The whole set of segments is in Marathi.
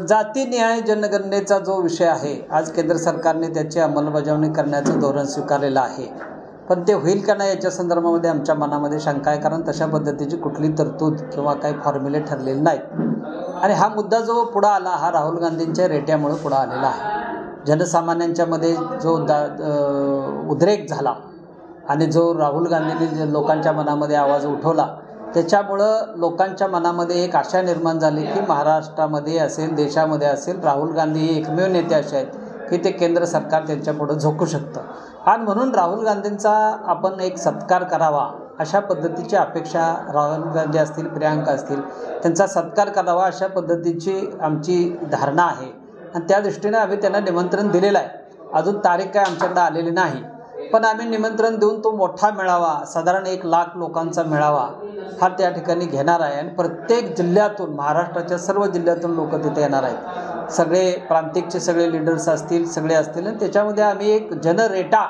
जाती न्याय जनगणनेचा जो विषय आहे, आज केंद्र सरकारने त्याची अंमलबजावणी करण्याचं धोरण स्वीकारलेलं आहे. पण ते होईल का नाही याच्या संदर्भामध्ये आमच्या मनामध्ये शंका आहे, कारण तशा पद्धतीची कुठली तरतूद किंवा काही फॉर्म्युले ठरलेले नाहीत. आणि हा मुद्दा जो पुढं आला, हा राहुल गांधींच्या रेट्यामुळे पुढं आलेला आहे. जनसामान्यांच्यामध्ये जो उद्रेक झाला आणि जो राहुल गांधींनी लोकांच्या मनामध्ये आवाज उठवला, त्याच्यामुळं लोकांच्या मनामध्ये एक आशा निर्माण झाली की महाराष्ट्रामध्ये असेल, देशामध्ये असेल, राहुल गांधी हे एकमेव नेते असे आहेत की ते केंद्र सरकार त्यांच्यापुढं झोकू शकतं. आणि म्हणून राहुल गांधींचा आपण एक सत्कार करावा, अशा पद्धतीची अपेक्षा, राहुल गांधी असतील, प्रियांका असतील, त्यांचा सत्कार करावा अशा पद्धतीची आमची धारणा आहे. आणि त्या दृष्टीने आम्ही त्यांना निमंत्रण दिलेलं आहे. अजून तारीख काय आमच्याकडे आलेली नाही, पण आम्ही निमंत्रण देऊन तो मोठा मेळावा, साधारण 1 लाख लोकांचा मेळावा हा त्या ठिकाणी घेणार आहे. आणि प्रत्येक जिल्ह्यातून, महाराष्ट्राच्या सर्व जिल्ह्यातून लोक तिथे येणार आहेत. सगळे प्रांतिकचे सगळे लीडर्स असतील, सगळे असतील. आणि त्याच्यामध्ये आम्ही एक जनरेटा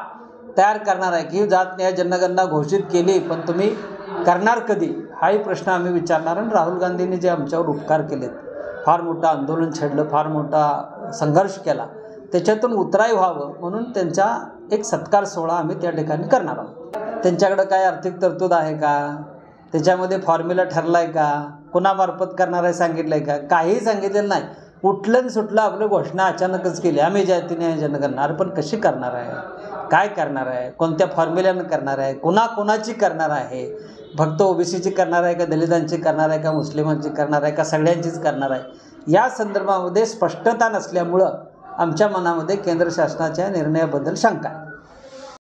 तयार करणार आहे की जात न्याय जनगणना घोषित केली, पण तुम्ही करणार कधी, हाही प्रश्न आम्ही विचारणार. आणि राहुल गांधींनी जे आमच्यावर उपकार केलेत, फार मोठं आंदोलन छेडलं, फार मोठा संघर्ष केला, त्याच्यातून उतराई व्हावं म्हणून त्यांचा एक सत्कार सोहळा आम्ही त्या ठिकाणी करणार आहोत. त्यांच्याकडं काय आर्थिक तरतूद आहे का, त्याच्यामध्ये फॉर्म्युला ठरला आहे का, कोणामार्फत करणार आहे सांगितलं आहे का, काहीही सांगितलेलं नाही. उठलं सुटलं आपलं घोषणा अचानकच केली, आम्ही जाती न्याय जनगणना. अरे पण कशी करणार आहे, काय करणार आहे, कोणत्या फॉर्म्युल्यानं करणार आहे, कोणाची करणार आहे, फक्त ओबीसीची करणार आहे का, दलितांची करणार आहे का, मुस्लिमांची करणार आहे का, सगळ्यांचीच करणार आहे, या संदर्भामध्ये स्पष्टता नसल्यामुळं आमच्या मनामध्ये केंद्र शासनाच्या निर्णयाबद्दल शंका आहे.